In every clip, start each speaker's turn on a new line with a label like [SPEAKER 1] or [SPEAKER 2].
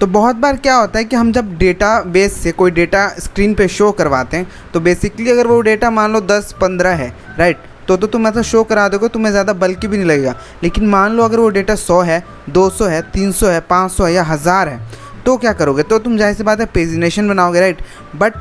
[SPEAKER 1] तो बहुत बार क्या होता है कि हम जब डेटा बेस से कोई डेटा स्क्रीन पे शो करवाते हैं तो बेसिकली अगर वो डेटा मान लो 10-15 है, राइट, तो तुम ऐसा शो करा दोगे, तुम्हें ज़्यादा बल्कि भी नहीं लगेगा। लेकिन मान लो अगर वो डेटा 100 है, 200 है, 300 है, 500 है या 1000 है, तो क्या करोगे? तो तुम जाहिर सी बात है पेजिनेशन बनाओगे, राइट। बट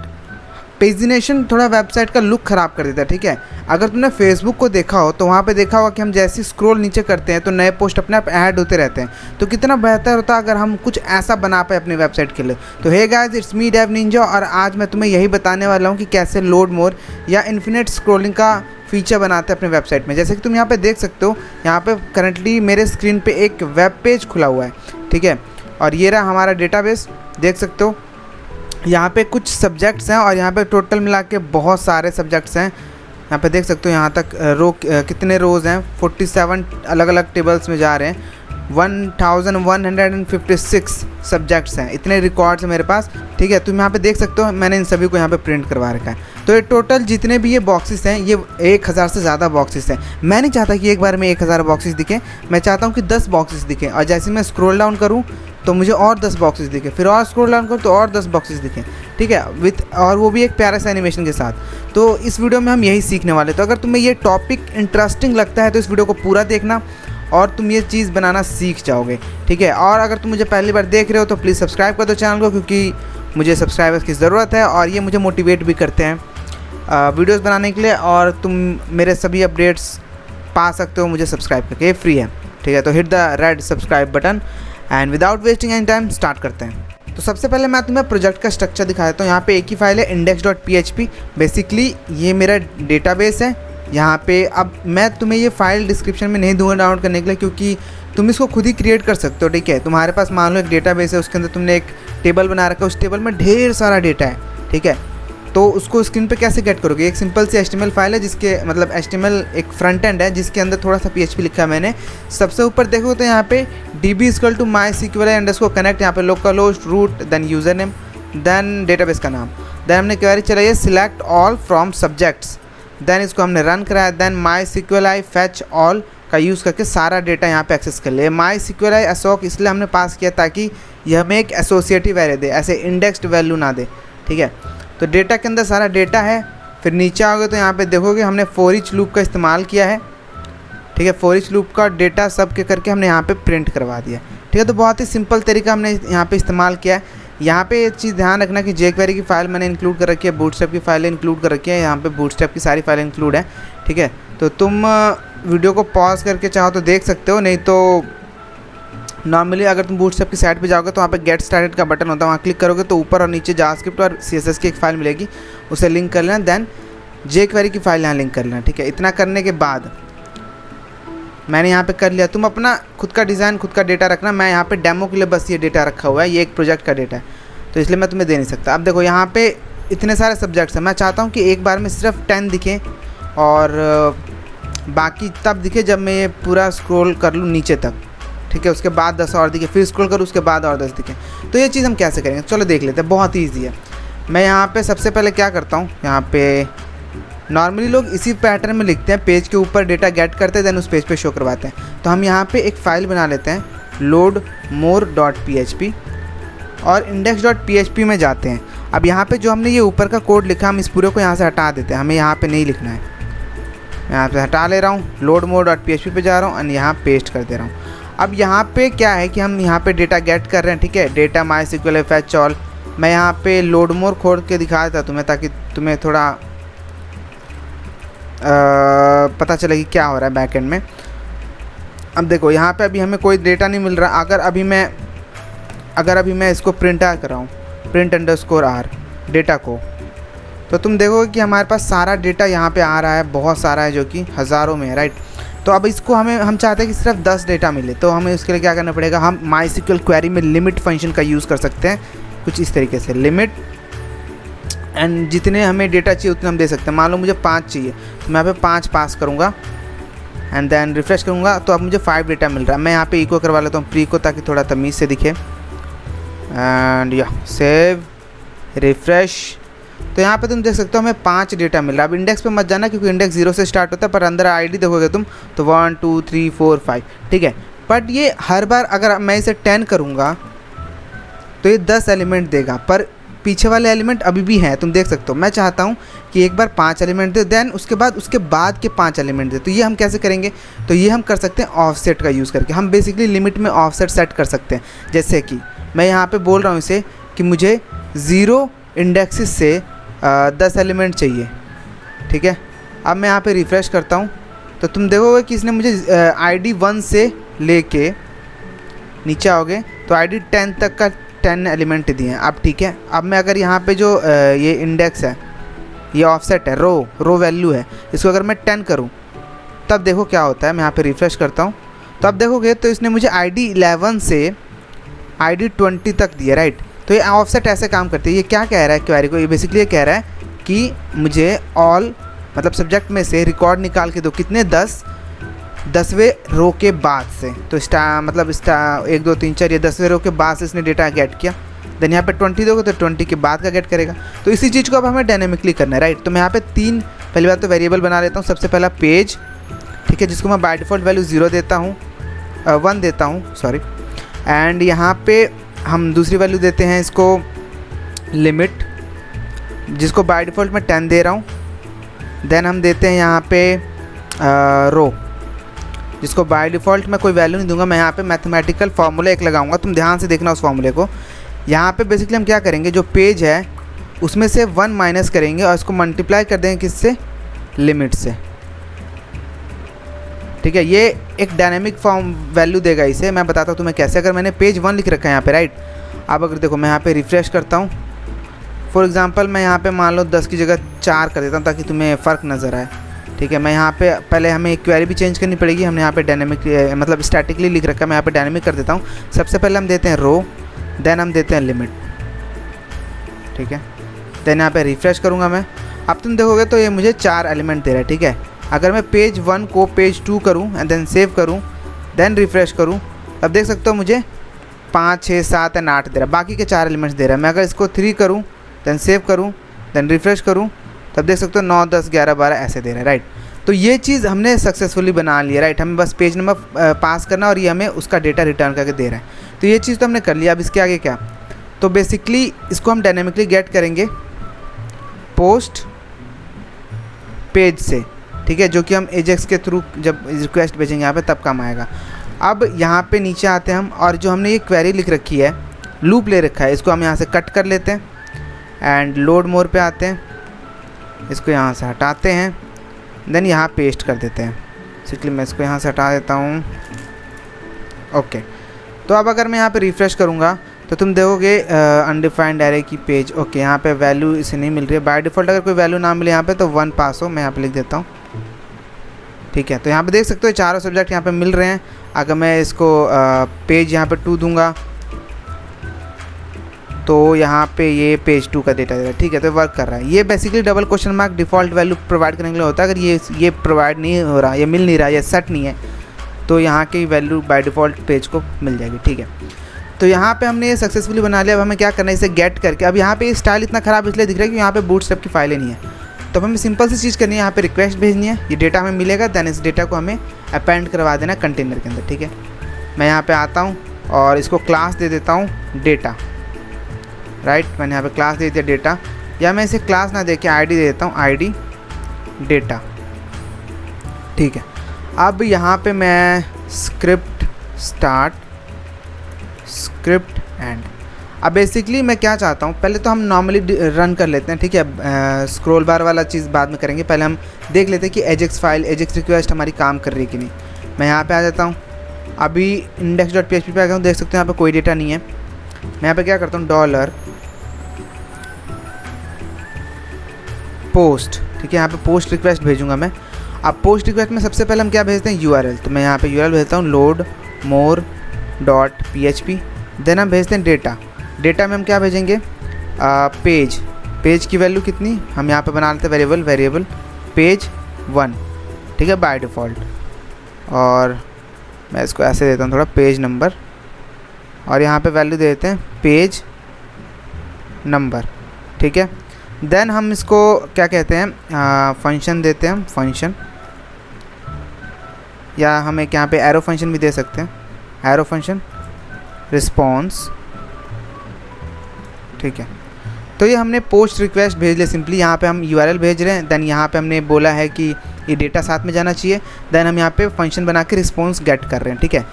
[SPEAKER 1] पेजिनेशन थोड़ा वेबसाइट का लुक ख़राब कर देता है, ठीक है। अगर तुमने फेसबुक को देखा हो तो वहाँ पे देखा होगा कि हम जैसे स्क्रॉल नीचे करते हैं तो नए पोस्ट अपने आप ऐड होते रहते हैं। तो कितना बेहतर होता अगर हम कुछ ऐसा बना पाए अपनी वेबसाइट के लिए। तो hey guys, it's me Dave ninja, और आज मैं तुम्हें यही बताने वाला हूँ कि कैसे लोड मोर या इन्फिनिट स्क्रॉलिंग का फीचर बनाते हैं अपने वेबसाइट में। जैसे कि तुम यहाँ पे देख सकते हो, यहाँ पे करंटली मेरे स्क्रीन पे एक वेब पेज खुला हुआ है, ठीक है। और ये रहा हमारा डेटाबेस, देख सकते हो। यहाँ पे कुछ सब्जेक्ट्स हैं और यहाँ पे टोटल मिला के बहुत सारे सब्जेक्ट्स हैं। यहाँ पे देख सकते हो, यहाँ तक रो कितने रोज़ हैं, 47 अलग अलग टेबल्स में जा रहे हैं। 1156 सब्जेक्ट्स हैं, इतने रिकॉर्ड्स हैं मेरे पास, ठीक है। तुम यहाँ पे देख सकते हो, मैंने इन सभी को यहाँ पे प्रिंट करवा रखा है। तो ये टोटल जितने भी ये बॉक्सेस हैं, ये 1000 से ज़्यादा बॉक्सेस हैं। मैं नहीं चाहता कि एक बार में 1000 बॉक्सेस दिखें, मैं चाहता हूँ कि 10 बॉक्सेस दिखें। और जैसे मैं स्क्रॉल डाउन करूँ तो मुझे और 10 बॉक्सेस दिखे, फिर और स्क्रॉल डाउन करूँ तो और 10 बॉक्सेस दिखें, ठीक है, और वो भी एक प्यारा सा एनिमेशन के साथ। तो इस वीडियो में हम यही सीखने वाले। तो अगर तुम्हें ये टॉपिक इंटरेस्टिंग लगता है तो इस वीडियो को पूरा देखना और तुम ये चीज़ बनाना सीख जाओगे, ठीक है। और अगर तुम मुझे पहली बार देख रहे हो तो प्लीज़ सब्सक्राइब कर दो चैनल को, क्योंकि मुझे सब्सक्राइबर्स की ज़रूरत है और ये मुझे मोटिवेट भी करते हैं वीडियोस बनाने के लिए। और तुम मेरे सभी अपडेट्स पा सकते हो मुझे सब्सक्राइब करके, ये फ्री है, ठीक है। तो hit the red subscribe button and without wasting any time start करते हैं। तो सबसे पहले मैं तुम्हें प्रोजेक्ट का स्ट्रक्चर दिखा देता हूँ। यहाँ पे एक ही फाइल है, index.php। बेसिकली ये मेरा डेटाबेस है। यहाँ पे अब मैं तुम्हें ये फाइल डिस्क्रिप्शन में नहीं दूंगा डाउनलोड करने के लिए, क्योंकि तुम इसको खुद ही क्रिएट कर सकते हो, ठीक है। तुम्हारे पास मान लो एक डेटाबेस है, उसके अंदर तुमने एक टेबल बना रखा है, उस टेबल में ढेर सारा डेटा है, ठीक है। तो उसको स्क्रीन पे कैसे गेट करोगे? एक सिंपल सी HTML फाइल है, जिसके मतलब HTML एक फ्रंट एंड है जिसके अंदर थोड़ा सा PHP लिखा है मैंने। सबसे ऊपर देखो तो यहाँ पे db=mysqli_connect, यहाँ पे local host, root, then user name, then database का नाम, देन हमने क्वेरी चलाई है select all from subjects, then इसको हमने रन कराया, देन mysqli fetch all का यूज़ करके सारा डेटा यहाँ पे एक्सेस कर ले। mysqli assoc इसलिए हमने पास किया ताकि यह हमें एक एसोसिएटिव एरे दे, ऐसे इंडेक्स्ड वैल्यू ना दे, ठीक है। तो डेटा के अंदर सारा डेटा है। फिर नीचे आओगे तो यहाँ पे देखोगे हमने फॉर ईच लूप का इस्तेमाल किया है, ठीक है। फॉर ईच लूप का डेटा सब के करके हमने यहाँ पे प्रिंट करवा दिया, ठीक है। तो बहुत ही सिंपल तरीका हमने यहाँ पे इस्तेमाल किया है। यहाँ पे एक चीज़ ध्यान रखना कि jQuery की फ़ाइल मैंने इंक्लूड कर रखी है, बूटस्ट्रैप की फ़ाइलें इंक्लूड कर रखी है, यहाँ पे बूटस्ट्रैप की सारी फाइलें इंक्लूड है, ठीक है। तो तुम वीडियो को पॉज करके चाहो तो देख सकते हो, नहीं तो नॉर्मली अगर तुम बूटस्ट्रैप की साइट पे जाओगे तो वहाँ पे गेट स्टार्टेड का बटन होता है, वहाँ क्लिक करोगे तो ऊपर और नीचे जावास्क्रिप्ट और CSS की एक फ़ाइल मिलेगी, उसे लिंक कर लेना। देन jQuery की फ़ाइल यहाँ लिंक कर लेना, ठीक है। इतना करने के बाद मैंने यहाँ पे कर लिया। तुम अपना खुद का डिज़ाइन, खुद का डेटा रखना। मैं यहाँ पे डेमो के लिए बस ये डेटा रखा हुआ है, ये एक प्रोजेक्ट का डेटा है, तो इसलिए मैं तुम्हें दे नहीं सकता। अब देखो यहाँ पे इतने सारे सब्जेक्ट्स हैं, मैं चाहता हूँ कि एक बार में सिर्फ 10 दिखें और बाकी तब दिखे जब मैं ये पूरा स्क्रॉल कर लूँ नीचे तक, ठीक है। उसके बाद 10 और दिखे, फिर स्क्रॉल करूँ, उसके बाद और 10 दिखे। तो ये चीज़ हम कैसे करेंगे, चलो देख लेते हैं। बहुत ही ईजी है। मैं यहाँ पे सबसे पहले क्या करता हूँ, यहाँ पे नॉर्मली लोग इसी पैटर्न में लिखते हैं, पेज के ऊपर डेटा गेट करते हैं, देन उस पेज पे शो करवाते हैं। तो हम यहाँ पे एक फ़ाइल बना लेते हैं loadmore.php और index.php में जाते हैं। अब यहाँ पे जो हमने ये ऊपर का कोड लिखा, हम इस पूरे को यहाँ से हटा देते हैं, हमें यहाँ पे नहीं लिखना है। मैं यहाँ पे हटा ले रहा हूँ, loadmore.php पे जा रहा हूँ और यहाँ पेस्ट कर दे रहा हूँ। अब यहाँ पे क्या है कि हम यहाँ पे डेटा गेट कर रहे हैं, ठीक है। Data mysqli fetch all। मैं यहाँ पे loadmore खोल के दिखा देता तुम्हें, ताकि तुम्हें थोड़ा पता चले कि क्या हो रहा है बैकएंड में। अब देखो यहाँ पे अभी हमें कोई डेटा नहीं मिल रहा। अगर अभी मैं इसको प्रिंट कर रहा हूँ, print_r डेटा को, तो तुम देखोगे कि हमारे पास सारा डेटा यहाँ पे आ रहा है, बहुत सारा है, जो कि हज़ारों में है, राइट। तो अब इसको हम चाहते हैं कि सिर्फ 10 डेटा मिले, तो हमें उसके लिए क्या करना पड़ेगा, हम MySQL क्वेरी में लिमिट फंक्शन का यूज़ कर सकते हैं कुछ इस तरीके से। लिमिट एंड जितने हमें डेटा चाहिए उतने हम दे सकते हैं। मान लो मुझे 5 चाहिए, तो मैं यहाँ पे 5 पास करूँगा एंड देन रिफ्रेश करूँगा, तो अब मुझे 5 डेटा मिल रहा है। मैं यहाँ पे इको करवा लेता हूँ प्री को, ताकि थोड़ा तमीज़ से दिखे। एंड या सेव, रिफ्रेश। तो यहाँ पे तुम देख सकते हो हमें 5 डेटा मिल रहा है। अब इंडेक्स पे मत जाना, क्योंकि इंडेक्स 0 से स्टार्ट होता है, पर अंदर आईडी देखोगे तुम तो 1 2 3 4 5, ठीक है। बट ये हर बार अगर मैं इसे 10 करूँगा तो ये 10 एलिमेंट देगा, पर पीछे वाले एलिमेंट अभी भी हैं, तुम देख सकते हो। मैं चाहता हूँ कि एक बार 5 एलिमेंट दे, देन उसके बाद के 5 एलिमेंट दे। तो ये हम कैसे करेंगे, तो ये हम कर सकते हैं ऑफसेट का यूज़ करके। हम बेसिकली लिमिट में ऑफसेट सेट कर सकते हैं। जैसे कि मैं यहाँ पे बोल रहा हूँ इसे कि मुझे 0 इंडेक्सिस से 10 एलिमेंट चाहिए, ठीक है। अब मैं यहाँ पे रिफ़्रेश करता हूँ तो तुम देखोगे कि इसने मुझे ID 1 से लेके नीचे आओगे तो ID 10 तक का 10 एलिमेंट दिए हैं। अब ठीक है, अब मैं अगर यहाँ पे जो ये इंडेक्स है, ये ऑफसेट है, रो वैल्यू है, इसको अगर मैं 10 करूँ तब देखो क्या होता है। मैं यहाँ पे रिफ़्रेश करता हूँ तो अब देखोगे तो इसने मुझे ID 11 से ID 20 तक दिया, राइट। तो ये ऑफसेट ऐसे काम करती है। ये क्या कह रहा है क्वेरी को, ये बेसिकली ये कह रहा है कि मुझे ऑल मतलब सब्जेक्ट में से रिकॉर्ड निकाल के दो, कितने 10वें रो के बाद से। तो मतलब 1 2 3 4 ये 10वें रो के बाद से इसने डेटा गेट किया। देन यहाँ पे 20 दोगे तो 20 के बाद का गेट करेगा। तो इसी चीज़ को अब हमें डायनेमिकली करना है, राइट। तो मैं यहाँ पे 3 पहली बात तो वेरिएबल बना लेता हूँ। सबसे पहला पेज, ठीक है, जिसको मैं बाय डिफ़ॉल्ट वैल्यू 0 देता हूँ, 1 देता हूँ, सॉरी। एंड यहाँ पे हम दूसरी वैल्यू देते हैं इसको लिमिट, जिसको बाय डिफ़ॉल्ट मैं 10 दे रहा हूँ। देन हम देते हैं यहाँ पे रो, जिसको बाय डिफ़ॉल्ट मैं कोई वैल्यू नहीं दूंगा। मैं यहाँ पे मैथमेटिकल फार्मूला एक लगाऊंगा, तुम ध्यान से देखना उस फार्मूले को। यहाँ पे बेसिकली हम क्या करेंगे, जो पेज है उसमें से 1 माइनस करेंगे और इसको मल्टीप्लाई कर देंगे किससे, लिमिट से, ठीक है। ये एक डायनेमिक फॉर्म वैल्यू देगा इसे। मैं बताता हूँ तुम्हें कैसे। अगर मैंने पेज 1 लिख रखा है यहाँ पे, राइट। अब अगर देखो मैं यहाँ पे रिफ़्रेश करता हूँ, फॉर एग्जांपल मैं यहाँ पे मान लो 10 की जगह 4 कर देता हूँ ताकि तुम्हें फ़र्क नज़र आए, ठीक है। मैं यहाँ पे पहले हमें एक क्वेरी भी चेंज करनी पड़ेगी। हमने यहाँ पे डायनेमिक मतलब स्टैटिकली लिख रखा है, मैं यहाँ पे डायनेमिक कर देता हूँ। सबसे पहले हम देते हैं रो, देन हम देते हैं लिमिट, ठीक है। देन यहाँ पे रिफ़्रेश करूँगा मैं। अब तुम देखोगे तो ये मुझे 4 एलिमेंट दे रहा है, ठीक है। अगर मैं पेज 1 को पेज 2 करूँ एंड देन सेव करूँ, देन रिफ़्रेश करूँ, अब देख सकते हो मुझे 5 6 7 एंड 8 दे रहा है, बाकी के 4 एलिमेंट्स दे रहा है। मैं अगर इसको 3 करूँ, देन सेव करूँ, देन रिफ़्रेश करूँ, तब देख सकते हो 9 10 11 12 ऐसे दे रहा है, राइट। तो ये चीज़ हमने सक्सेसफुली बना लिया, राइट। हमें बस पेज नंबर पास करना और ये हमें उसका डेटा रिटर्न करके दे रहा है। तो ये चीज़ तो हमने कर लिया। अब इसके आगे क्या, तो बेसिकली इसको हम डायनेमिकली गेट करेंगे पोस्ट पेज से, ठीक है, जो कि हम एजेक्स के थ्रू जब रिक्वेस्ट भेजेंगे यहाँ पे तब काम आएगा। अब यहाँ पे नीचे आते हैं हम, और जो हमने ये क्वेरी लिख रखी है, लूप ले रखा है, इसको हम यहाँ से कट कर लेते हैं एंड लोड मोर पे आते हैं, इसको यहाँ से हटाते हैं, देन यहाँ पेस्ट कर देते हैं। बेसिकली मैं इसको यहाँ से हटा देता हूँ, ओके। तो अब अगर मैं यहाँ पे रिफ़्रेश करूँगा तो तुम देखोगे अनडिफाइंड एरे की पेज, ओके। यहाँ पे वैल्यू इसे नहीं मिल रही है बाय डिफ़ॉल्ट। अगर कोई वैल्यू ना मिले यहाँ पे तो 1 पास हो, मैं यहाँ पे लिख देता हूँ, ठीक है। तो यहाँ पे देख सकते हो चारों सब्जेक्ट यहाँ पे मिल रहे हैं। अगर मैं इसको पेज यहाँ पे 2 दूंगा तो यहाँ पे ये पेज 2 का डेटा दे रहा है, ठीक है। तो वर्क कर रहा है। ये basically double question mark default value provide करने के लिए होता है। अगर ये प्रोवाइड नहीं हो रहा, ये मिल नहीं रहा, ये सेट नहीं है, तो यहाँ की वैल्यू बाय डिफ़ॉल्ट पेज को मिल जाएगी, ठीक है। तो यहाँ पे हमने ये सक्सेसफुली बना लिया। अब हमें क्या करना है, इसे गेट करके। अब यहाँ पे स्टाइल इतना ख़राब इसलिए दिख रहा है कि यहाँ पे बूटस्ट्रैप की फाइलें नहीं है। तो हमें सिंपल सी चीज़ करनी है, यहाँ पे रिक्वेस्ट भेजनी है, ये डेटा हमें मिलेगा, देन इस डेटा को हमें अपेंड करवा देना कंटेनर के अंदर, ठीक है। मैं यहाँ पे आता हूँ और इसको क्लास दे देता हूँ डेटा, राइट। मैंने यहाँ पे क्लास दे दिया डेटा, या मैं इसे क्लास ना दे के ID दे देता हूँ, ID डेटा, ठीक है। अब यहाँ पे मैं स्क्रिप्ट स्टार्ट, स्क्रिप्ट एंड। अब बेसिकली मैं क्या चाहता हूँ, पहले तो हम नॉर्मली रन कर लेते हैं, ठीक है। स्क्रॉल बार वाला चीज़ बाद में करेंगे, पहले हम देख लेते हैं कि एजेक्स फाइल, एजेक्स रिक्वेस्ट हमारी काम कर रही है कि नहीं। मैं यहाँ पे आ जाता हूँ, अभी index.php पे आ गया हूँ, देख सकते हैं यहाँ पे कोई डेटा नहीं है। मैं यहाँ पे क्या करता हूँ, डॉलर पोस्ट, ठीक है। यहाँ पे पोस्ट रिक्वेस्ट भेजूँगा मैं। अब पोस्ट रिक्वेस्ट में सबसे पहले हम क्या भेजते हैं, URL। तो मैं यहाँ पे URL भेजता हूँ लोड मोर डॉट PHP। देन हम भेजते हैं डेटा। डेटा में हम क्या भेजेंगे, पेज। पेज की वैल्यू कितनी, हम यहाँ पे बना लेते हैं वेरिएबल पेज 1, ठीक है, बाय डिफ़ॉल्ट। और मैं इसको ऐसे देता हूँ थोड़ा, पेज नंबर, और यहाँ पे वैल्यू दे देते हैं पेज नंबर, ठीक है। देन हम इसको क्या कहते हैं, फंक्शन देते हैं हम, फंक्शन, या हम एक यहाँ पे एरो फंक्शन भी दे सकते हैं, एरो फंक्शन रिस्पॉन्स ठीक है, तो ये हमने पोस्ट रिक्वेस्ट भेज लिया सिंपली। यहाँ पे हम URL भेज रहे हैं, देन यहाँ पे हमने बोला है कि ये डेटा साथ में जाना चाहिए, देन हम यहाँ पे फंक्शन बना के रिस्पॉन्स गेट कर रहे हैं। ठीक है,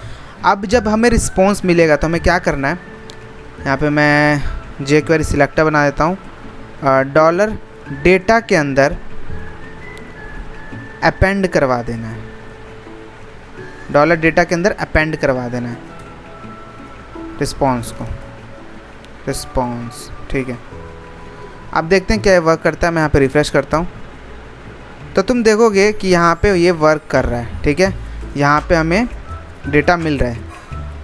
[SPEAKER 1] अब जब हमें रिस्पॉन्स मिलेगा तो हमें क्या करना है, यहाँ पे मैं jQuery सिलेक्टर बना देता हूँ, डॉलर डेटा के अंदर अपेंड करवा देना है, डॉलर डेटा के अंदर अपेंड करवा देना है रिस्पॉन्स को, रिस्पॉन्स। ठीक है, अब देखते हैं क्या वर्क करता है। मैं यहाँ पे रिफ़्रेश करता हूँ तो तुम देखोगे कि यहाँ पे ये वर्क कर रहा है। ठीक है, यहाँ पे हमें डेटा मिल रहा है।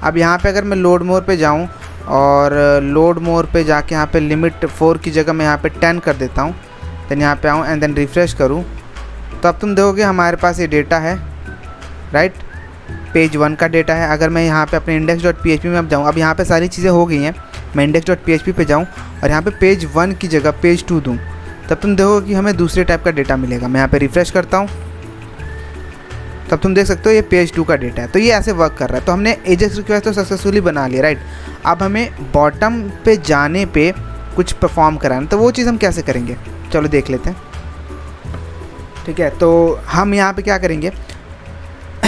[SPEAKER 1] अब यहाँ पे अगर मैं लोड मोर पे जाऊँ और लोड मोर पे जाके यहाँ पे लिमिट 4 की जगह मैं यहाँ पे 10 कर देता हूँ, देन यहाँ पे आऊँ एंड देन रिफ़्रेश करूँ, तो अब तुम देखोगे हमारे पास ये डेटा है, राइट, पेज 1 का डेटा है। अगर मैं यहाँ पे अपने index.php में अब जाऊँ, अब यहाँ पे सारी चीज़ें हो गई हैं, मैं index.php पे जाऊँ और यहाँ पे पेज 1 की जगह पेज 2 दूँ, तब तुम देखोगे कि हमें दूसरे टाइप का डेटा मिलेगा। मैं यहाँ पे रिफ़्रेश करता हूँ, तब तुम देख सकते हो ये पेज 2 का डेटा है। तो ये ऐसे वर्क कर रहा है। तो हमने एजेक्स रिक्वेस्ट तो सक्सेसफुली बना लिया, राइट। अब हमें बॉटम पे जाने पे कुछ परफॉर्म कराना, तो वो चीज़ हम कैसे करेंगे, चलो देख लेते हैं। ठीक है, तो हम यहाँ पे क्या करेंगे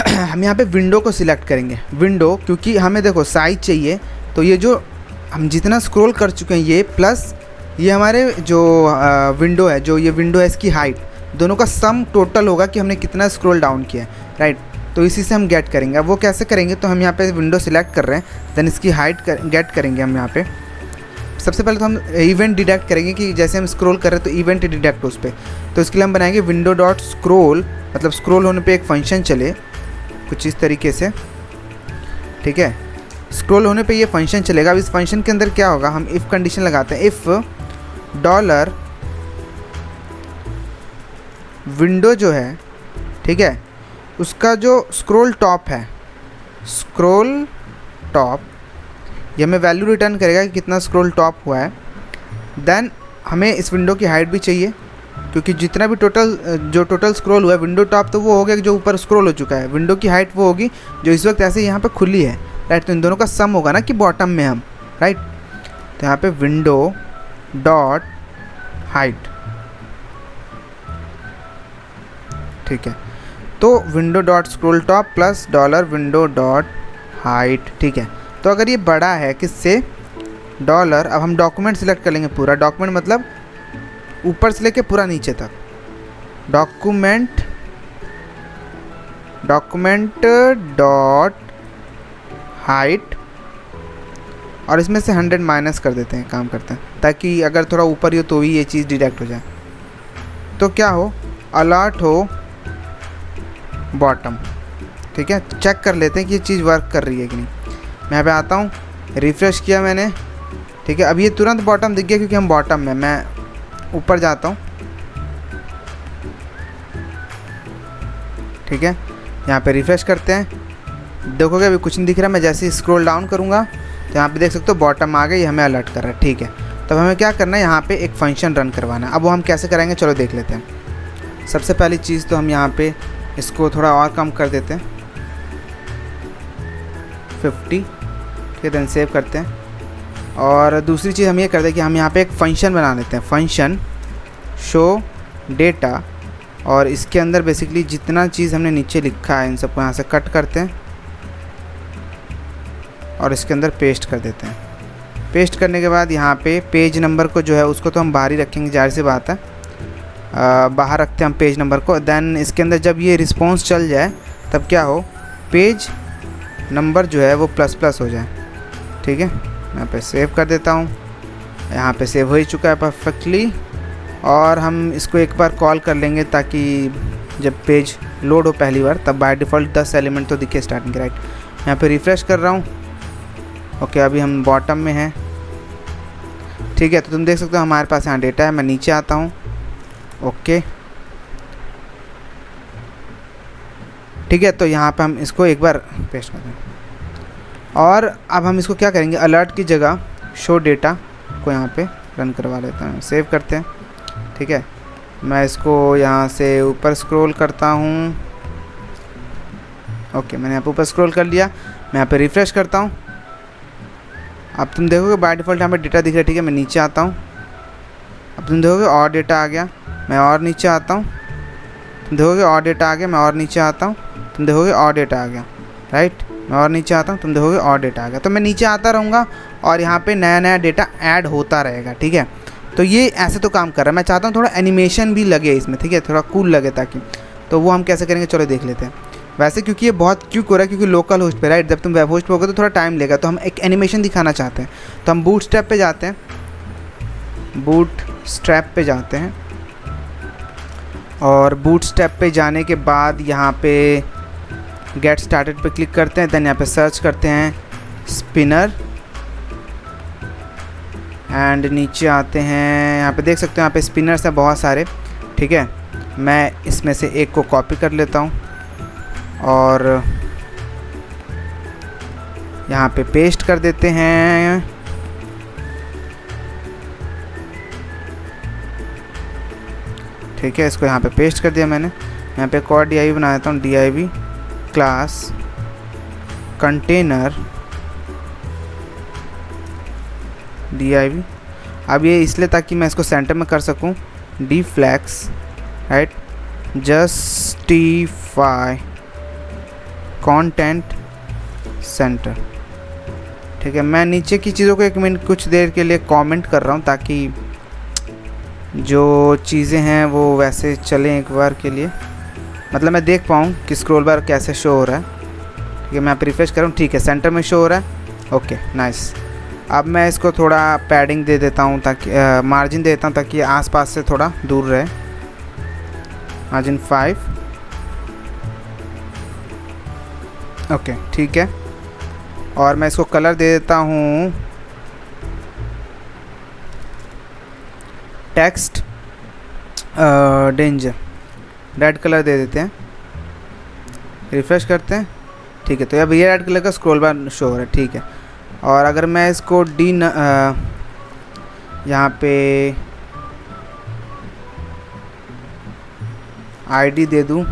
[SPEAKER 1] हम यहाँ पे विंडो को सिलेक्ट करेंगे, विंडो, क्योंकि हमें देखो साइज चाहिए। तो ये जो हम जितना स्क्रॉल कर चुके हैं ये प्लस ये हमारे जो विंडो है, जो ये विंडो है इसकी हाइट, दोनों का सम टोटल होगा कि हमने कितना स्क्रॉल डाउन किया है, राइट। तो इसी से हम गेट करेंगे। अब वो कैसे करेंगे, तो हम यहाँ पे विंडो सिलेक्ट कर रहे हैं, देन इसकी हाइट गेट करेंगे हम यहाँ पे। सबसे पहले तो हम इवेंट डिटेक्ट करेंगे कि जैसे हम स्क्रॉल कर रहे हैं तो इवेंट डिटेक्ट उस पर, तो इसके लिए हम बनाएंगे विंडो डॉट स्क्रॉल, मतलब स्क्रॉल होने पे एक फंक्शन चले कुछ इस तरीके से। ठीक है, स्क्रॉल होने पे ये फंक्शन चलेगा। अब इस फंक्शन के अंदर क्या होगा, हम इफ़ कंडीशन लगाते हैं, इफ़ डॉलर विंडो जो है, ठीक है, उसका जो स्क्रॉल टॉप है, स्क्रॉल टॉप, ये हमें वैल्यू रिटर्न करेगा कि कितना स्क्रॉल टॉप हुआ है। देन हमें इस विंडो की हाइट भी चाहिए, क्योंकि जितना भी टोटल स्क्रॉल हुआ है, विंडो टॉप तो वो हो गया जो ऊपर स्क्रॉल हो चुका है, विंडो की हाइट वो होगी जो इस वक्त ऐसे यहाँ पे खुली है, राइट। तो इन दोनों का सम होगा ना कि बॉटम में हम, राइट। तो यहाँ पे विंडो डॉट हाइट, ठीक है, तो window dot scroll top plus dollar window dot height. ठीक है, तो अगर ये बड़ा है किससे, डॉलर, अब हम डॉक्यूमेंट सिलेक्ट कर लेंगे, पूरा डॉक्यूमेंट मतलब ऊपर से लेके पूरा नीचे तक, डॉक्यूमेंट डॉट हाइट, और इसमें से 100 माइनस कर देते हैं, काम करते हैं, ताकि अगर थोड़ा ऊपर ही हो तो ही ये चीज़ डिटेक्ट हो जाए। तो क्या हो, अलर्ट हो बॉटम। ठीक है, चेक कर लेते हैं कि ये चीज़ वर्क कर रही है कि नहीं। मैं यहाँ पे आता हूँ, रिफ़्रेश किया मैंने, ठीक है, अब ये तुरंत बॉटम दिख गया क्योंकि हम बॉटम में। मैं ऊपर जाता हूँ, ठीक है, यहाँ पे रिफ़्रेश करते हैं, देखोगे अभी कुछ नहीं दिख रहा। मैं जैसे ही स्क्रॉल डाउन करूँगा तो यहाँ पे देख सकते हो बॉटम आ गई, हमें अलर्ट कर रहा है। ठीक है, तब हमें क्या करना है, यहाँ पे एक फंक्शन रन करवाना है। अब वो हम कैसे कराएंगे, चलो देख लेते हैं। सबसे पहली चीज़ तो हम यहाँ पे इसको थोड़ा और कम कर देते हैं, 50, ठीक है, देन सेव करते हैं। और दूसरी चीज़ हम ये करते हैं कि हम यहाँ पे एक फ़ंक्शन बना लेते हैं, फंक्शन शो डेटा, और इसके अंदर बेसिकली जितना चीज़ हमने नीचे लिखा है इन सबको यहाँ से कट करते हैं और इसके अंदर पेस्ट कर देते हैं। पेस्ट करने के बाद यहाँ पे पेज नंबर को जो है उसको तो हम बाहर ही रखेंगे, जाहिर सी बात है, बाहर रखते हैं हम पेज नंबर को। देन इसके अंदर जब ये रिस्पॉन्स चल जाए तब क्या हो, पेज नंबर जो है वो ++ हो जाए। ठीक है, यहाँ पे सेव कर देता हूँ, यहाँ पे सेव हो ही चुका है परफेक्टली। और हम इसको एक बार कॉल कर लेंगे ताकि जब पेज लोड हो पहली बार तब बाय डिफ़ॉल्ट 10 एलिमेंट तो दिखे स्टार्टिंग के, राइट। यहाँ पे रिफ़्रेश कर रहा हूँ, ओके, अभी हम बॉटम में हैं। ठीक है, तो तुम देख सकते हो हमारे पास यहाँ डेटा है। मैं नीचे आता हूँ, ओके, ठीक है, तो यहाँ पे हम इसको एक बार पेस्ट कर दें। और अब हम इसको क्या करेंगे, अलर्ट की जगह शो डेटा को यहाँ पे रन करवा लेते हैं, सेव करते हैं। ठीक है, मैं इसको यहाँ से ऊपर स्क्रॉल करता हूँ, ओके, मैंने यहाँ पे ऊपर स्क्रॉल कर लिया। मैं यहाँ पे रिफ़्रेश करता हूँ, अब तुम देखोगे बाय डिफ़ॉल्ट यहाँ पे डेटा दिख रहा है, ठीक है। मैं नीचे आता हूँ, अब तुम देखोगे और डेटा आ गया, मैं और नीचे आता हूँ, तुम देखोगे और डेटा आ गया, मैं और नीचे आता हूँ, तुम देखोगे और डेटा आ गया, राइट। मैं और नीचे आता हूँ, तुम देखोगे और डेटा आ गया। तो मैं नीचे आता रहूँगा और यहाँ पे नया नया डेटा ऐड होता रहेगा, ठीक है। तो ये ऐसे तो काम कर रहा है। मैं चाहता हूँ थोड़ा एनिमेशन भी लगे इसमें, ठीक है, थोड़ा कूल लगे ताकि, तो वो हम कैसे करेंगे चलो देख लेते हैं। वैसे क्योंकि ये बहुत क्विक हो रहा है क्योंकि लोकल होस्ट पे, राइट। जब तुम वेब होस्ट पे होगे तो थोड़ा टाइम लेगा, तो हम एक एनिमेशन दिखाना चाहते हैं। तो हम बूटस्ट्रैप पे जाते हैं, बूटस्ट्रैप पे जाते हैं और बूटस्ट्रैप पे जाने के बाद यहाँ पे गेट स्टार्टेड पे क्लिक करते हैं। देन यहाँ पे सर्च करते हैं स्पिनर एंड नीचे आते हैं, यहाँ पे देख सकते हो यहाँ पे स्पिनर्स हैं बहुत सारे, ठीक है। मैं इसमें से एक को कॉपी कर लेता हूँ और यहाँ पे पेस्ट कर देते हैं। ठीक है, इसको यहाँ पे पेस्ट कर दिया मैंने। यहाँ पे एक और div बना देता हूँ, div क्लास कंटेनर div। अब ये इसलिए ताकि मैं इसको सेंटर में कर सकूँ, dflex, right, justify content centre, ठीक है। मैं नीचे की चीज़ों को एक मिनट कुछ देर के लिए कमेंट कर रहा हूँ ताकि जो चीज़ें हैं वो वैसे चलें एक बार के लिए, मतलब मैं देख पाऊँ कि स्क्रॉल बार कैसे शो हो रहा है, ठीक है। मैं यहाँ पर रिफ्रेश कर रहा हूँ, ठीक है, सेंटर में शो हो रहा है, ओके नाइस। अब मैं इसको थोड़ा पैडिंग दे देता हूँ ताकि मार्जिन दे देता हूँ ताकि आसपास से थोड़ा दूर रहे, मार्जिन 5, ओके ठीक है। और मैं इसको कलर दे देता हूँ टेक्स्ट डेंजर, रेड कलर दे देते हैं, रिफ्रेश करते हैं, ठीक है। तो अब ये रेड कलर का स्क्रॉल बार शो हो रहा है, ठीक है। और अगर मैं इसको यहाँ पे आईडी दे दूँ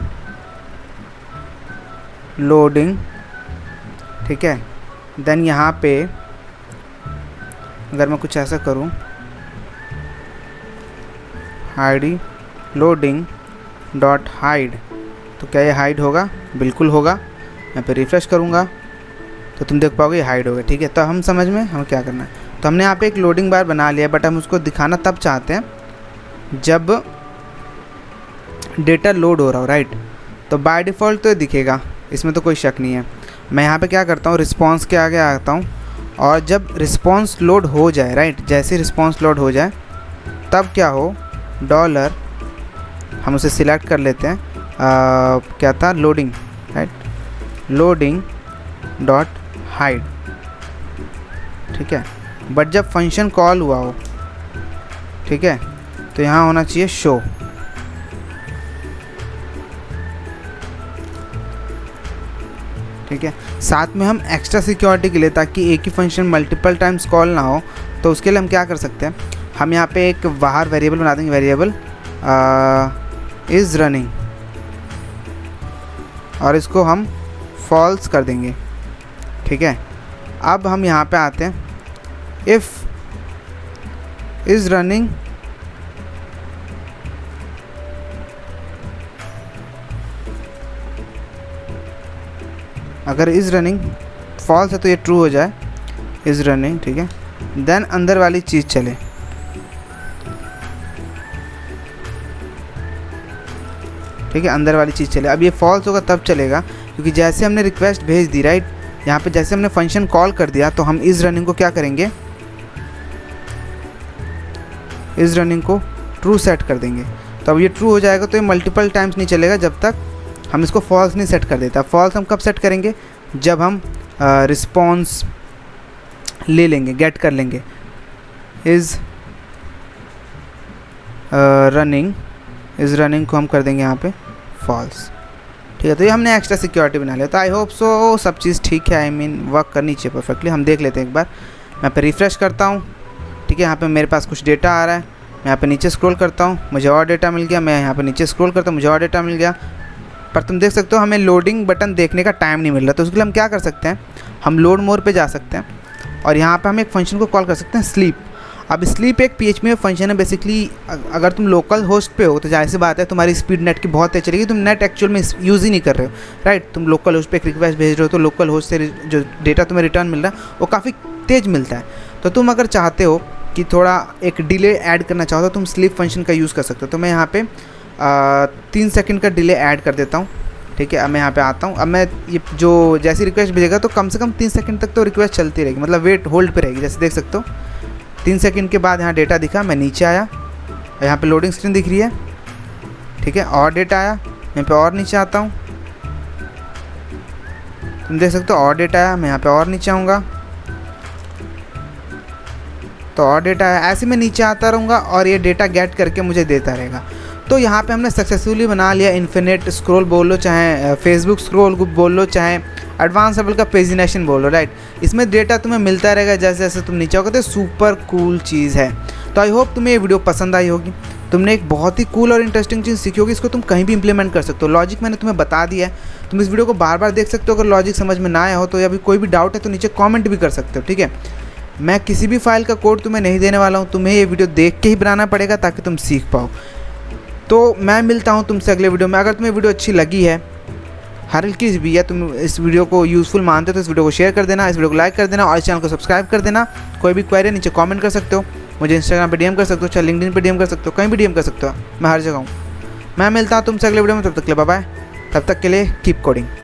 [SPEAKER 1] लोडिंग, ठीक है। देन यहाँ पे अगर मैं कुछ ऐसा करूँ आईडी लोडिंग डॉट हाइड, तो क्या ये हाइड होगा? बिल्कुल होगा। यहाँ पे रिफ्रेश करूँगा तो तुम देख पाओगे ये हाइड हो गया, ठीक है। तो हम समझ में हमें क्या करना है, तो हमने यहाँ पे एक लोडिंग बार बना लिया, बट हम उसको दिखाना तब चाहते हैं जब डेटा लोड हो रहा हो, राइट। तो बाय डिफ़ॉल्ट तो ये दिखेगा, इसमें तो कोई शक नहीं है। मैं यहाँ पे क्या करता हूँ, रिस्पॉन्स के आगे आता हूँ और जब रिस्पॉन्स लोड हो जाए, राइट, जैसे रिस्पॉन्स लोड हो जाए तब क्या हो, डॉलर, हम उसे सिलेक्ट कर लेते हैं, क्या था, loading, right, loading dot hide, ठीक है। बट जब फंक्शन कॉल हुआ हो, ठीक है, तो यहाँ होना चाहिए शो, ठीक है। साथ में हम एक्स्ट्रा सिक्योरिटी के लिए, ताकि एक ही फंक्शन मल्टीपल टाइम्स कॉल ना हो, तो उसके लिए हम क्या कर सकते हैं, हम यहाँ पे एक बाहर वेरिएबल बना देंगे, वेरिएबल इज़ रनिंग, और इसको हम फॉल्स कर देंगे, ठीक है। अब हम यहाँ पे आते हैं, इफ़ इज़ रनिंग अगर इज़ रनिंग फॉल्स है तो ये ट्रू हो जाए, इज़ रनिंग, ठीक है। देन अंदर वाली चीज़ चले, ठीक है, अंदर वाली चीज़ चले। अब ये फॉल्स होगा तब चलेगा क्योंकि जैसे हमने रिक्वेस्ट भेज दी, राइट, यहाँ पे जैसे हमने फंक्शन कॉल कर दिया, तो हम इज़ रनिंग को क्या करेंगे, इज़ रनिंग को ट्रू सेट कर देंगे। तो अब ये ट्रू हो जाएगा, तो ये मल्टीपल टाइम्स नहीं चलेगा जब तक हम इसको फॉल्स नहीं सेट कर देता। फॉल्स हम कब सेट करेंगे, जब हम रिस्पॉन्स ले लेंगे, गेट कर लेंगे, इज़ रनिंग को हम कर देंगे यहाँ पे फॉल्स, ठीक है। तो ये हमने एक्स्ट्रा सिक्योरिटी बना लिया। तो आई होप सो सब चीज़ ठीक है, आई मीन वर्क करनी चाहिए परफेक्टली। हम देख लेते हैं एक बार, मैं पे रिफ़्रेश करता हूँ, ठीक है। यहाँ पे मेरे पास कुछ डेटा आ रहा है, मैं यहाँ पे नीचे स्क्रॉल करता हूँ, मुझे और डेटा मिल गया, मैं यहाँ पे नीचे स्क्रॉल करता हूँ, मुझे और डेटा मिल गया। पर तुम देख सकते हो हमें लोडिंग बटन देखने का टाइम नहीं मिल रहा, तो उसके लिए हम क्या कर सकते हैं, हम लोड मोर पे जा सकते हैं और यहाँ पे हम एक फंक्शन को कॉल कर सकते हैं स्लीप। अब स्लीप एक PHP में फंक्शन है बेसिकली। अगर तुम लोकल होस्ट पे हो तो जाहिर सी बात है तुम्हारी स्पीड नेट की बहुत तेज चलेगी, तुम नेट एक्चुअल में यूज़ ही नहीं कर रहे हो, राइट। तुम लोकल होस्ट पे एक रिक्वेस्ट भेज रहे हो तो लोकल होस्ट से जो डेटा तुम्हें रिटर्न मिल रहा है वो काफ़ी तेज़ मिलता है। तो तुम अगर चाहते हो कि थोड़ा एक डिले ऐड करना चाहो तो तुम स्लीप फंक्शन का यूज़ कर सकते हो। तो मैं यहाँ पे 3 सेकंड का डिले ऐड कर देता हूँ, ठीक है। अब मैं यहाँ पे आता हूँ। अब मैं ये जो जैसी रिक्वेस्ट भेजेगा तो कम से कम 3 सेकंड तक तो रिक्वेस्ट चलती रहेगी, मतलब वेट होल्ड पे रहेगी। जैसे देख सकते हो 3 सेकंड के बाद यहाँ डेटा दिखा, मैं नीचे आया, यहाँ पे लोडिंग स्क्रीन दिख रही है, ठीक है। और डेटा आया, यहाँ पे और नीचे आता हूँ, तुम देख सकते हो और डेटा आया, मैं यहाँ पे और नीचे आऊँगा तो और डेटा आया। ऐसे मैं नीचे आता रहूँगा और ये डेटा गेट करके मुझे देता रहेगा। तो यहाँ पे हमने सक्सेसफुली बना लिया इन्फिनिट स्क्रॉल बोल लो, चाहे फेसबुक स्क्रॉल बोल लो, चाहे एडवांस लेवल का पेजिनेशन बोल लो, राइट। इसमें डेटा तुम्हें मिलता रहेगा जैसे जैसे तुम नीचे आओगे। तो सुपर कूल चीज़ है। तो आई होप तुम्हें ये वीडियो पसंद आई होगी। तुमने एक बहुत ही कूल और इंटरेस्टिंग चीज़ सीखी होगी। इसको तुम कहीं भी इंप्लीमेंट कर सकते हो। लॉजिक मैंने तुम्हें बता दिया है, तुम इस वीडियो को बार बार देख सकते हो। अगर लॉजिक समझ में ना आया हो तो या भी कोई भी डाउट है तो नीचे कॉमेंट भी कर सकते हो, ठीक है। मैं किसी भी फाइल का कोड तुम्हें नहीं देने वाला हूँ, तुम्हें ये वीडियो देख के ही बनाना पड़ेगा ताकि तुम सीख पाओ। तो मैं मिलता हूँ तुमसे अगले वीडियो में। अगर तुम्हें वीडियो अच्छी लगी है हल्की भी है, तुम इस वीडियो को यूज़फुल मानते हो तो इस वीडियो को शेयर कर देना, इस वीडियो को लाइक कर देना और इस चैनल को सब्सक्राइब कर देना। कोई भी क्वेरी नीचे कमेंट कर सकते हो, मुझे इंस्टाग्राम पे DM कर सकते हो, चाहे लिंक्डइन पे DM कर सकते हो, कहीं भी DM कर सकते हो, मैं हर जगह हूँ। मैं मिलता हूँ तुमसे अगले वीडियो में, तब तक के लिए बाय बाय। तब तक के लिए कीप कोडिंग।